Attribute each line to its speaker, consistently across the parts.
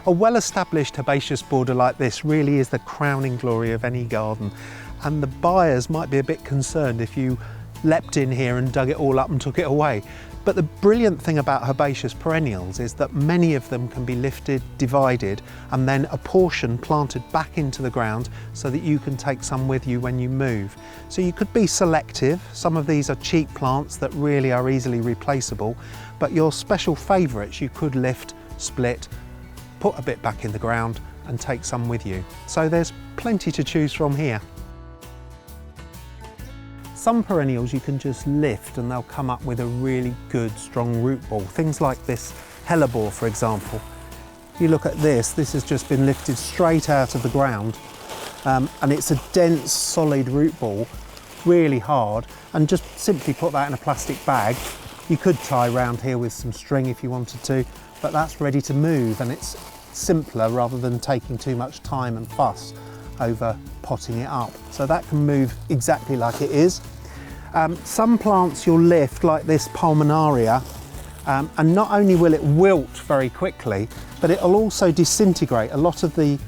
Speaker 1: A well-established herbaceous border like this really is the crowning glory of any garden, and the buyers might be a bit concerned if you leapt in here and dug it all up and took it away. But the brilliant thing about herbaceous perennials is that many of them can be lifted, divided, and then a portion planted back into the ground so that you can take some with you when you move. So you could be selective. Some of these are cheap plants that really are easily replaceable, but your special favourites you could lift, split, put a bit back in the ground and take some with you. So there's plenty to choose from here. Some perennials you can just lift and they'll come up with a really good strong root ball. Things like this hellebore, for example. You look at this has just been lifted straight out of the ground, and it's a dense solid root ball, really hard, and just simply put that in a plastic bag. You could tie around here with some string if you wanted to, but that's ready to move, and it's simpler rather than taking too much time and fuss over potting it up. So that can move exactly like it is. Some plants you'll lift, like this pulmonaria, and not only will it wilt very quickly, but it'll also disintegrate. A lot of the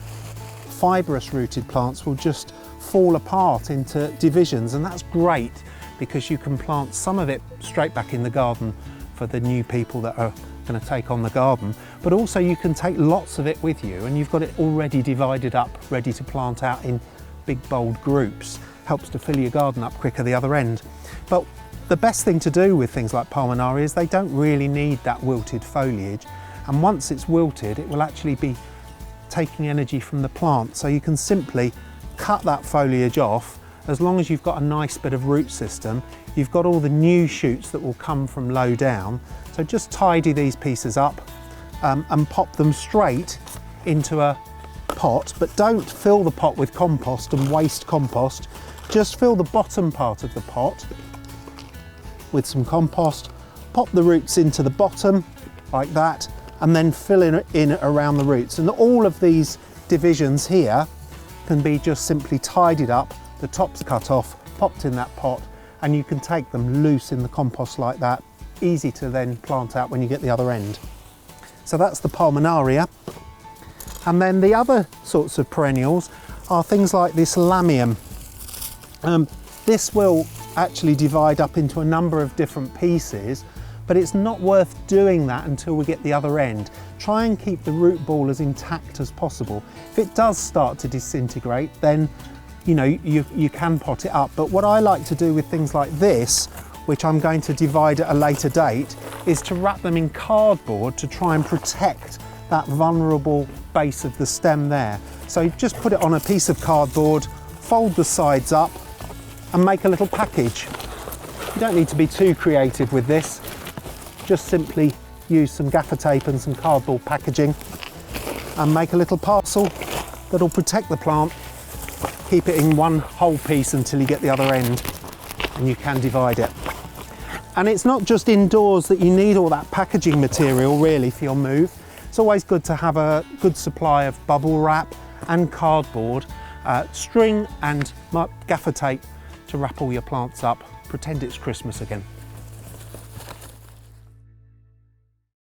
Speaker 1: fibrous rooted plants will just fall apart into divisions, and that's great because you can plant some of it straight back in the garden for the new people that are going to take on the garden, but also you can take lots of it with you and you've got it already divided up, ready to plant out in big bold groups. Helps to fill your garden up quicker the other end. But the best thing to do with things like pulmonaria is they don't really need that wilted foliage, and once it's wilted it will actually be taking energy from the plant, so you can simply cut that foliage off. As long as you've got a nice bit of root system, you've got all the new shoots that will come from low down. So just tidy these pieces up and pop them straight into a pot, but don't fill the pot with compost and waste compost. Just fill the bottom part of the pot with some compost, pop the roots into the bottom like that, and then fill in around the roots. And all of these divisions here can be just simply tidied up, the tops cut off, popped in that pot, and you can take them loose in the compost like that. Easy to then plant out when you get the other end. So that's the pulmonaria. And then the other sorts of perennials are things like this lamium. This will actually divide up into a number of different pieces, but it's not worth doing that until we get the other end. Try and keep the root ball as intact as possible. If it does start to disintegrate, then you can pot it up. But what I like to do with things like this, which I'm going to divide at a later date, is to wrap them in cardboard to try and protect that vulnerable base of the stem there. So you just put it on a piece of cardboard, fold the sides up and make a little package. You don't need to be too creative with this. Just simply use some gaffer tape and some cardboard packaging and make a little parcel that'll protect the plant. Keep it in one whole piece until you get the other end and you can divide it. And it's not just indoors that you need all that packaging material really for your move. It's always good to have a good supply of bubble wrap and cardboard, string and gaffer tape to wrap all your plants up. Pretend it's Christmas again.